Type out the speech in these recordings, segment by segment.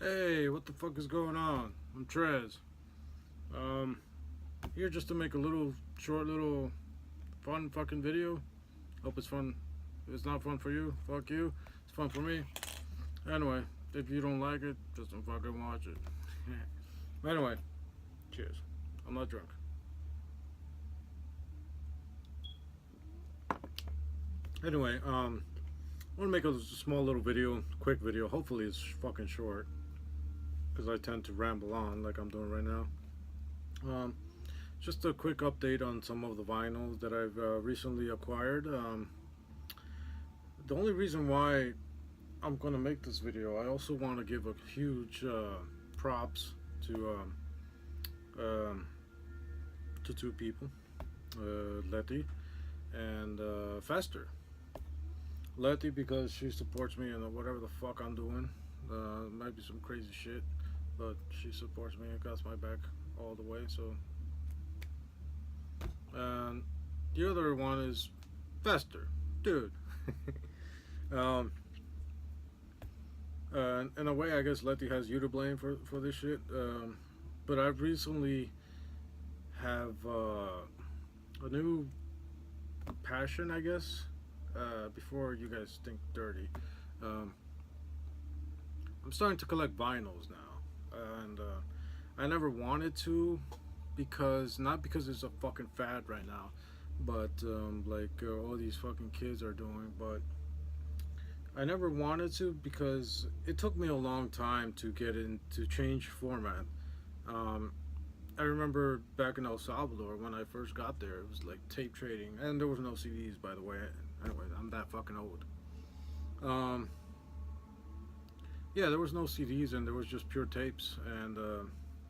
Hey, what the fuck is going on? I'm Trez. Um, Here just to make a little short, little fun fucking video. Hope it's fun. If it's not fun for you, fuck you. It's fun for me. Anyway, if you don't like it, just don't fucking watch it. Anyway, cheers. I'm not drunk. Anyway, I want to make a small little video, quick video. Hopefully, it's fucking short because I tend to ramble on like I'm doing right now. Um, just a quick update on some of the vinyls that I've recently acquired. The only reason why I'm gonna make this video, I also want to give a huge props to um, two people, Letty and Fester. Letty because she supports me in whatever the fuck I'm doing. It might be some crazy shit, but she supports me and got my back all the way. So, and the other one is Fester, dude. um, in a way, I guess Letty has you to blame for this shit. But I recently have a new passion, I guess. Before you guys think dirty, um, I'm starting to collect vinyls now, and I never wanted to, because not because it's a fucking fad right now, but all these fucking kids are doing, but I never wanted to because it took me a long time to get into change format. Um, I remember back in El Salvador when I first got there, it was like tape trading, and there was no CDs, by the way. Anyway, I'm that fucking old. Um, yeah, there was no CDs, and there was just pure tapes, and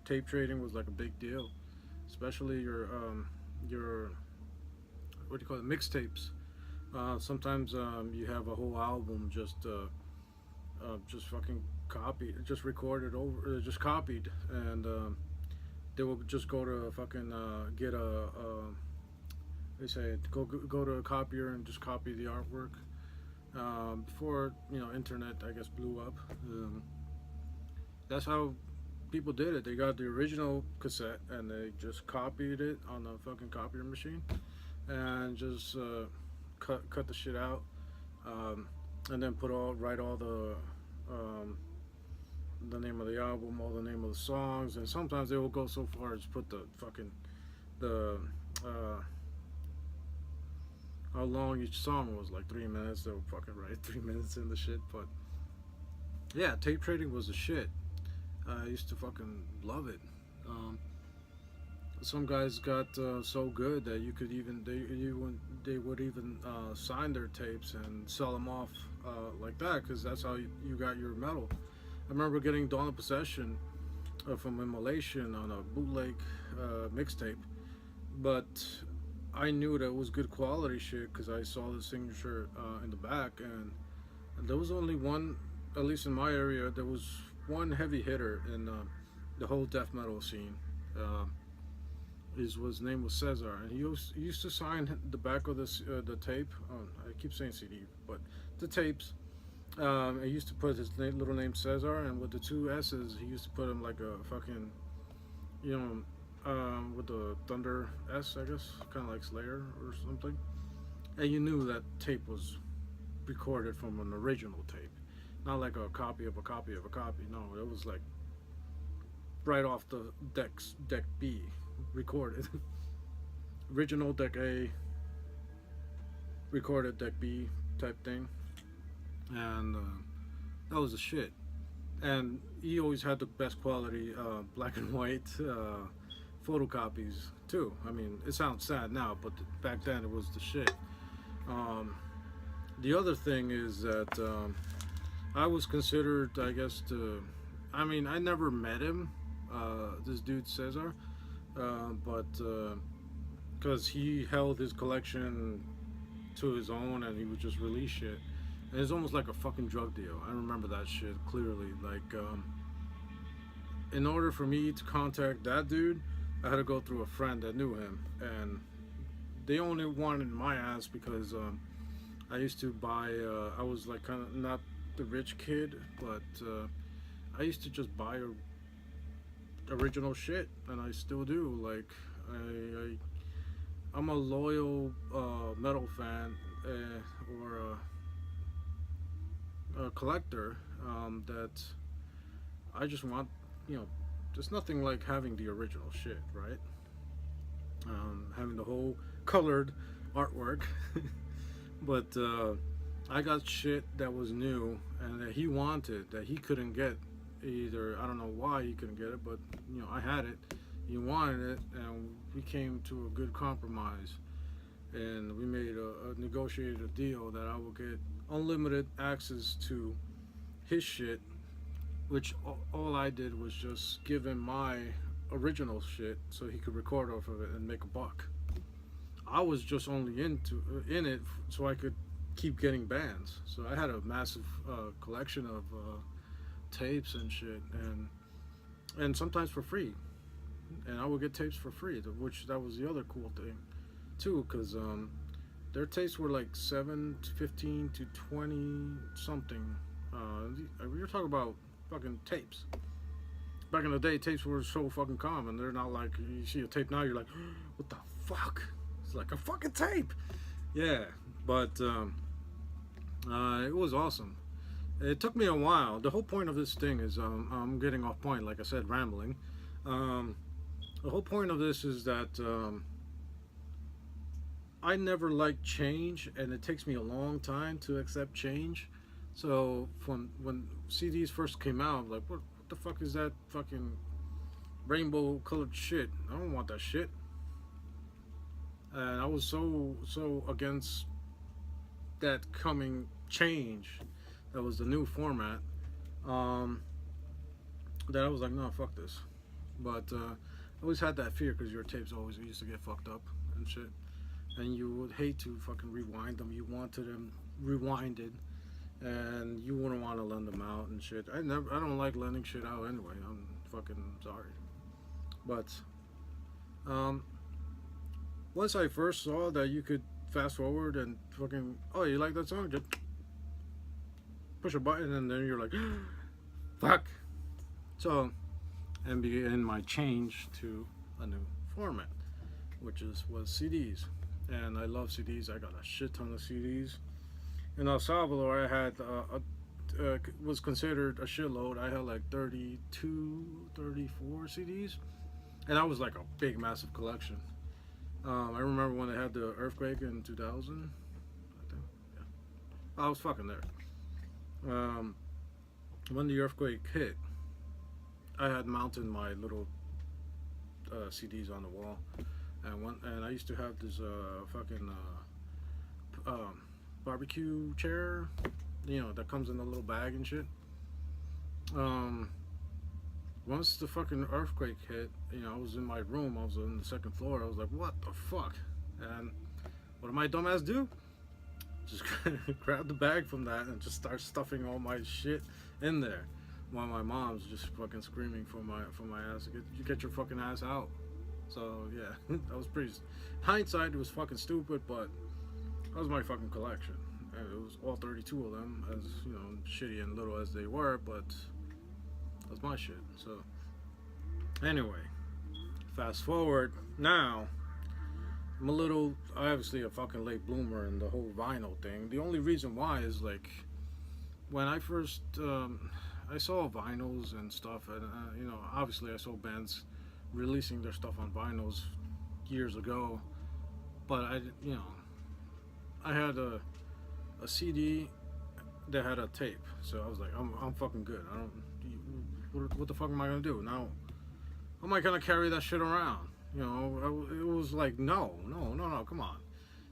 tape trading was like a big deal, especially your what do you call it, mixtapes. Sometimes you have a whole album just fucking copied, just recorded over, just copied, and they will just go to fucking get they say go to a copier and just copy the artwork. Before internet, I guess, blew up. That's how people did it. They got the original cassette and they just copied it on the fucking copier machine and just cut the shit out, um, and then write all the name of the album, all the name of the songs, and sometimes they will go so far as put the fucking the uh, how long each song was, like 3 minutes. They would fucking write 3 minutes in the shit. But yeah, tape trading was the shit. I used to fucking love it. Um, some guys got so good that you could even they would even sign their tapes and sell them off like that, because that's how you got your metal. I remember getting Dawn of Possession from Immolation on a bootleg mixtape, but I knew that it was good quality shit because I saw the signature in the back, and there was only one, at least in my area, there was one heavy hitter in the whole death metal scene. Uh, his name was Cesar, and he used to sign the back of the tape. I keep saying CD, but the tapes. He used to put his little name Cesar, and with the two S's, he used to put him like a fucking, you know, with the Thunder S, I guess, kind of like Slayer or something. And you knew that tape was recorded from an original tape, not like a copy of a copy of a copy. No, it was like right off the deck B, recorded. Original deck A, recorded deck B type thing, and that was the shit. And he always had the best quality black and white photocopies too. I mean, it sounds sad now, but back then it was the shit. Um, the other thing is that I was considered, I guess, to. I mean, I never met him, this dude Cesar, but because he held his collection to his own and he would just release shit. And it's almost like a fucking drug deal. I remember that shit clearly. Like, in order for me to contact that dude, I had to go through a friend that knew him, and they only wanted my ass because I used to buy. I was like kind of not the rich kid, but I used to just buy original shit, and I still do. Like, I'm a loyal metal fan or a collector that I just want, you know, there's nothing like having the original shit, right? Having the whole colored artwork. But I got shit that was new and that he wanted that he couldn't get. Either I don't know why he couldn't get it, but you know I had it. He wanted it, and we came to a good compromise, and we made a negotiated a deal that I will get unlimited access to his shit, which all I did was just give him my original shit so he could record off of it and make a buck. I was just only in it so I could keep getting bands. So I had a massive collection of tapes and shit, and sometimes for free. And I would get tapes for free, which that was the other cool thing, too, because their tapes were like 7 to 15 to 20 something. We were talking about fucking tapes. Back in the day, tapes were so fucking common. They're not like you see a tape now, you're like, what the fuck? It's like a fucking tape. Yeah, but it was awesome. It took me a while. The whole point of this thing is I'm getting off point, like I said, rambling. The whole point of this is that I never liked change, and it takes me a long time to accept change. So when CDs first came out, like what the fuck is that fucking rainbow colored shit? I don't want that shit. And I was so against that coming change. That was the new format. That I was like, no, fuck this. But I always had that fear because your tapes always used to get fucked up and shit, and you would hate to fucking rewind them. You wanted them rewinded, and you wouldn't want to lend them out and shit. I don't like lending shit out anyway. I'm fucking sorry. But once I first saw that you could fast forward and fucking, oh, you like that song? Just push a button and then you're like, fuck. So, and begin my change to a new format, which was CDs. And I love CDs. I got a shit ton of CDs. In El Salvador, I had was considered a shitload. I had like 32, 34 CDs, and that was like a big, massive collection. I remember when they had the earthquake in 2000. I think, yeah, I was fucking there. When the earthquake hit, I had mounted my little CDs on the wall, and I used to have this fucking barbecue chair, you know, that comes in a little bag and shit. Once the fucking earthquake hit, you know, I was in my room. I was on the second floor. I was like, what the fuck? And what did my dumbass do? Just grab the bag from that and just start stuffing all my shit in there. While my mom's just fucking screaming for my ass. You get your fucking ass out. So yeah, that was pretty. Hindsight, it was fucking stupid, but that was my fucking collection. And it was all 32 of them, as you know, shitty and little as they were, but that's my shit. So anyway, fast forward now. I'm obviously a fucking late bloomer in the whole vinyl thing. The only reason why is like when I first I saw vinyls and stuff, and you know, obviously I saw bands releasing their stuff on vinyls years ago, but you know, I had a CD that had a tape, so I was like, I'm fucking good. I don't. What the fuck am I gonna do now? How am I gonna carry that shit around? You know, it was like, no, come on.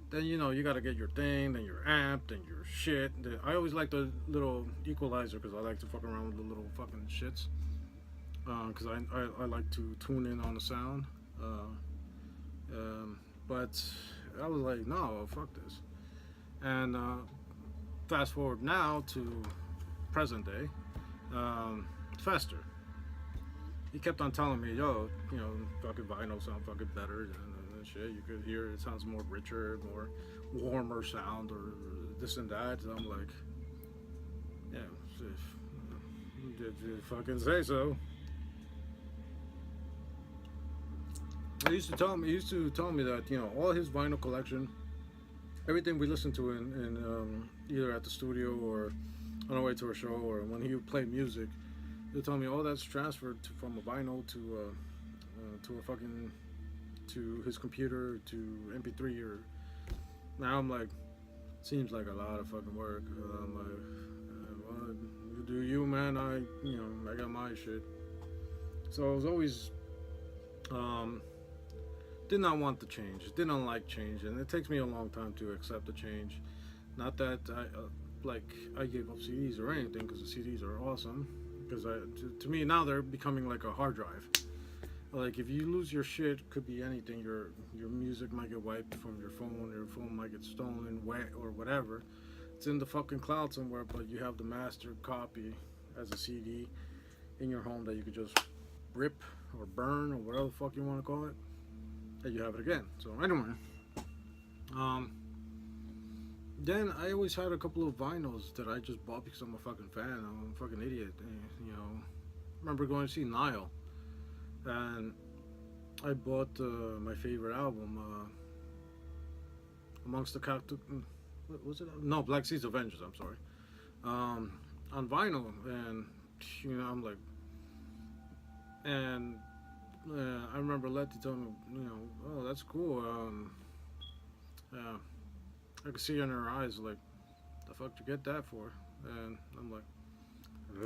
Then, you know, you gotta get your thing, then your amp, then your shit. I always like the little equalizer because I like to fuck around with the little fucking shits. Because I like to tune in on the sound. But I was like, no, fuck this. And fast forward now to present day, Fester. He kept on telling me, yo, you know, fucking vinyl sound fucking better and shit. You could hear it sounds more richer, more warmer sound, or this and that. And I'm like, yeah, You fucking say so. He used to tell me that all his vinyl collection, everything we listened to in either at the studio or on our way to a show or when he would play music, he'll tell me all that's transferred from a vinyl to a fucking to his computer to MP3 or now I'm like seems like a lot of fucking work. I'm like, well, you do you, man. I got my shit. So I was always um, did not want the change. Did not like change, and it takes me a long time to accept the change. Not that I gave up CDs or anything, because the CDs are awesome. Because to me now they're becoming like a hard drive. Like if you lose your shit, could be anything. Your music might get wiped from your phone. Your phone might get stolen, wet, or whatever. It's in the fucking cloud somewhere, but you have the master copy as a CD in your home that you could just rip or burn or whatever the fuck you want to call it, and you have it again. So anyway, um, then I always had a couple of vinyls that I just bought because I'm a fucking fan. I'm a fucking idiot. I remember going to see Nile, and I bought my favorite album, Amongst the Cactus. What was it? No, Black Seeds Avengers. I'm sorry. On vinyl, and I'm like, and I remember Letty told me, oh, that's cool. I could see in her eyes, like, the fuck did you get that for? And I'm like,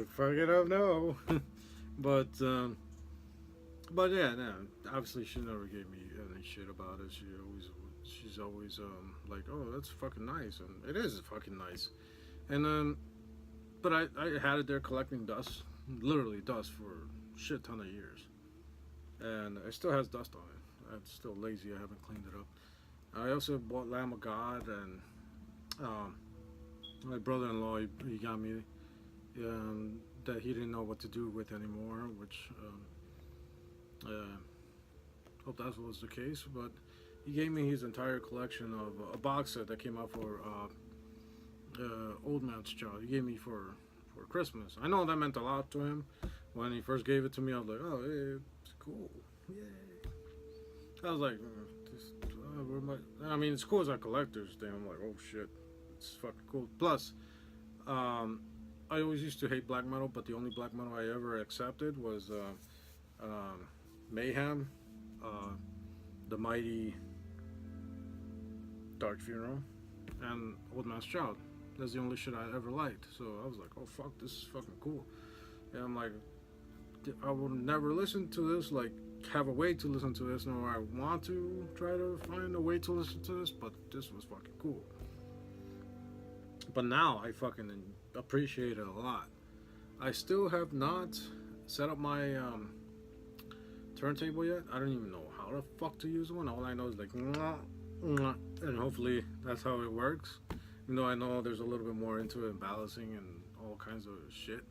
fuck it up, no. but yeah, no, obviously she never gave me any shit about it. She's always like, oh, that's fucking nice, and it is fucking nice. And but I had it there collecting dust, literally dust for a shit ton of years, and it still has dust on it. I'm still lazy. I haven't cleaned it up. I also bought Lamb of God, and my brother-in-law he got me that he didn't know what to do with anymore, which hope that was the case. But he gave me his entire collection of a box set that came out for Old Man's Child. He gave me for Christmas. I know that meant a lot to him. When he first gave it to me, I was like, oh, hey, it's cool, yay. I was like, I mean, it's cool as a collector's thing. I'm like, oh shit, it's fucking cool. Plus, I always used to hate black metal, but the only black metal I ever accepted was Mayhem, The Mighty, Dark Funeral, and Old Man's Child. That's the only shit I ever liked. So I was like, oh fuck, this is fucking cool. And I'm like, I will never listen to this, like, have a way to listen to this, nor I want to try to find a way to listen to this, but this was fucking cool. But now I fucking appreciate it a lot. I still have not set up my turntable yet. I don't even know how the fuck to use one. All I know is like, and hopefully that's how it works. Even though I know there's a little bit more into it, balancing and all kinds of shit,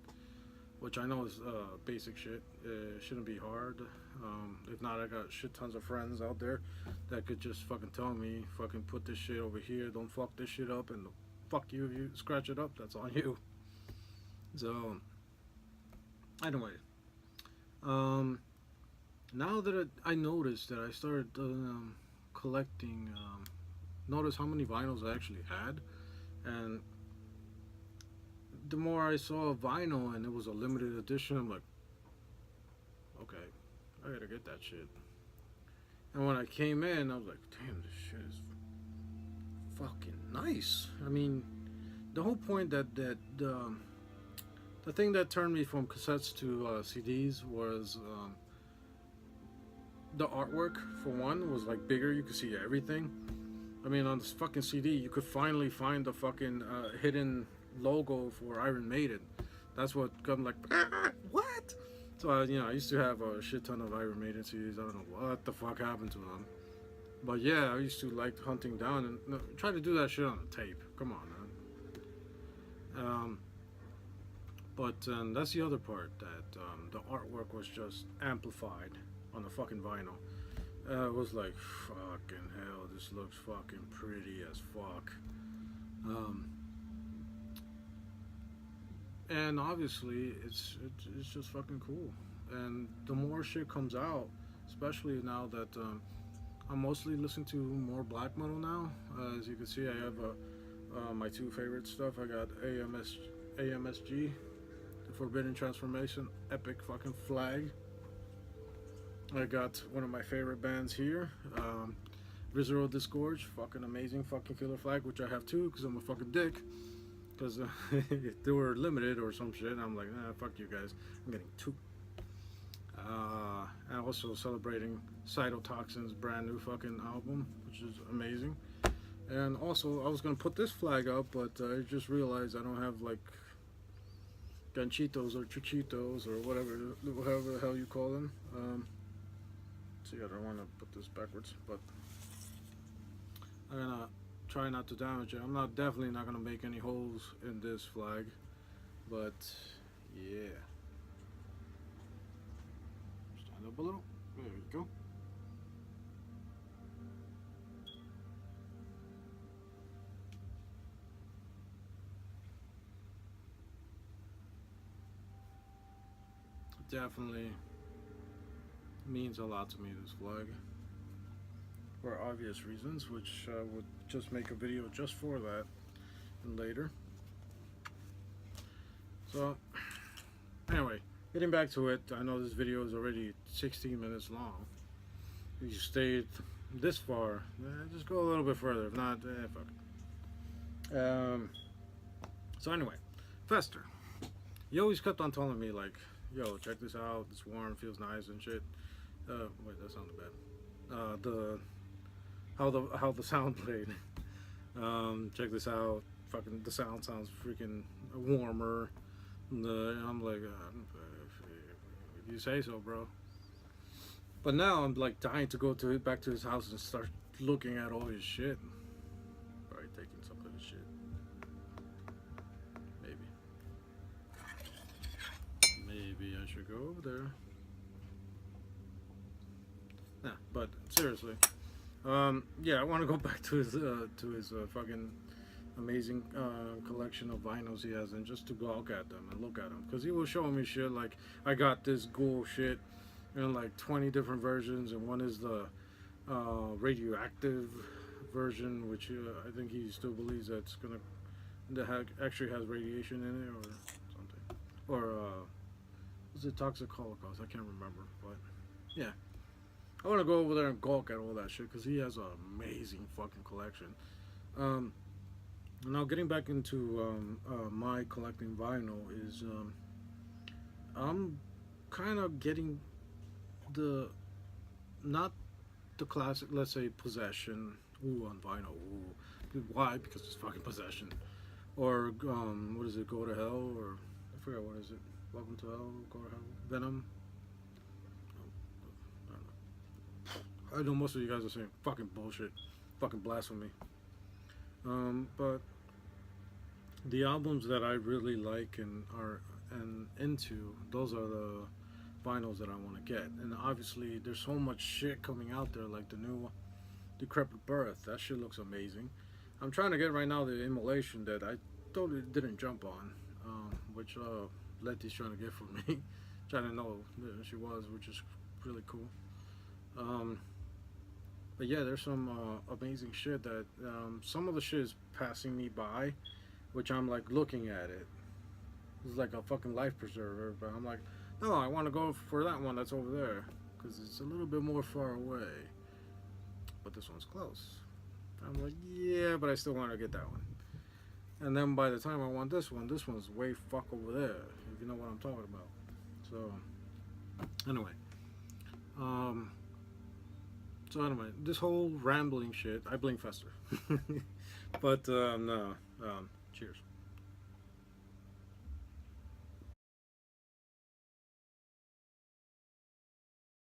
which I know is basic shit. It shouldn't be hard. If not, I got shit tons of friends out there that could just fucking tell me, fucking put this shit over here, don't fuck this shit up, and fuck you if you scratch it up, that's on you. So, anyway, now that I noticed that I started collecting, notice how many vinyls I actually had, and the more I saw a vinyl and it was a limited edition, I'm like, okay, I gotta get that shit. And when I came in, I was like, damn, this shit is fucking nice. I mean, the whole point that the thing that turned me from cassettes to CDs was the artwork. For one, was like bigger. You could see everything. I mean, on this fucking CD, you could finally find the fucking hidden logo for Iron Maiden. That's what got me like, what? So I used to have a shit ton of Iron Maiden CDs. I don't know what the fuck happened to them. But yeah, I used to like hunting down and try to do that shit on a tape. Come on, man. But that's the other part, that the artwork was just amplified on the fucking vinyl. It was like, fucking hell, this looks fucking pretty as fuck. and obviously it's just fucking cool. And the more shit comes out, especially now that I'm mostly listening to more black metal now. As you can see, I have my two favorite stuff. I got AMSG, The Forbidden Transformation, epic fucking flag. I got one of my favorite bands here, Visceral Disgorge, fucking amazing fucking killer flag, which I have two because I'm a fucking dick. Because they were limited or some shit, and I'm like, nah, fuck you guys. I'm getting two. And also celebrating Cytotoxin's brand new fucking album, which is amazing. And also, I was gonna put this flag up, but I just realized I don't have like ganchitos or chichitos or whatever the hell you call them. See, I don't want to put this backwards, but I'm gonna try not to damage it. I'm definitely not gonna make any holes in this flag, but yeah. Stand up a little. There we go. Definitely means a lot to me, this flag, for obvious reasons, which I would just make a video just for that later. So anyway, getting back to it, I know this video is already 16 minutes long. If you stayed this far, just go a little bit further. If not, fuck it. So anyway, Fester. He always kept on telling me like, yo, check this out, it's warm, feels nice and shit. Wait, that sounded bad. How the sound played. Check this out, fucking the sound sounds freaking warmer. And I'm like, if you say so, bro. But now I'm like dying to go back to his house and start looking at all his shit. Probably taking some of his shit. Maybe I should go over there. Nah, but seriously, yeah, I want to go back to his fucking amazing collection of vinyls he has, and just to gawk at them and look at them, because he was showing me shit like, I got this Ghoul shit in like 20 different versions, and one is the radioactive version, which I think he still believes that actually has radiation in it or something, or was it Toxic Holocaust? I can't remember, but yeah. I want to go over there and gawk at all that shit because he has an amazing fucking collection. Now getting back into my collecting vinyl is I'm kind of getting not the classic, let's say, Possession, ooh, on vinyl, ooh. Why? Because it's fucking Possession. Or what is it, Go to Hell, or I forgot, what is it, Welcome to Hell, Go to Hell, Venom. I know most of you guys are saying fucking bullshit, fucking blasphemy. But the albums that I really like and are into, those are the vinyls that I want to get. And obviously, there's so much shit coming out there, like the new Decrepit Birth. That shit looks amazing. I'm trying to get right now the Immolation that I totally didn't jump on, which Letty's trying to get for me. Trying to know that she was, which is really cool. But yeah, there's some amazing shit that some of the shit is passing me by, which I'm like looking at it. It's like a fucking life preserver, but I'm like, no, I want to go for that one that's over there because it's a little bit more far away. But this one's close. I'm like, yeah, but I still want to get that one. And then by the time I want this one's way fuck over there, if you know what I'm talking about. So, anyway. So anyway, this whole rambling shit, I blame Fester. But, no, cheers.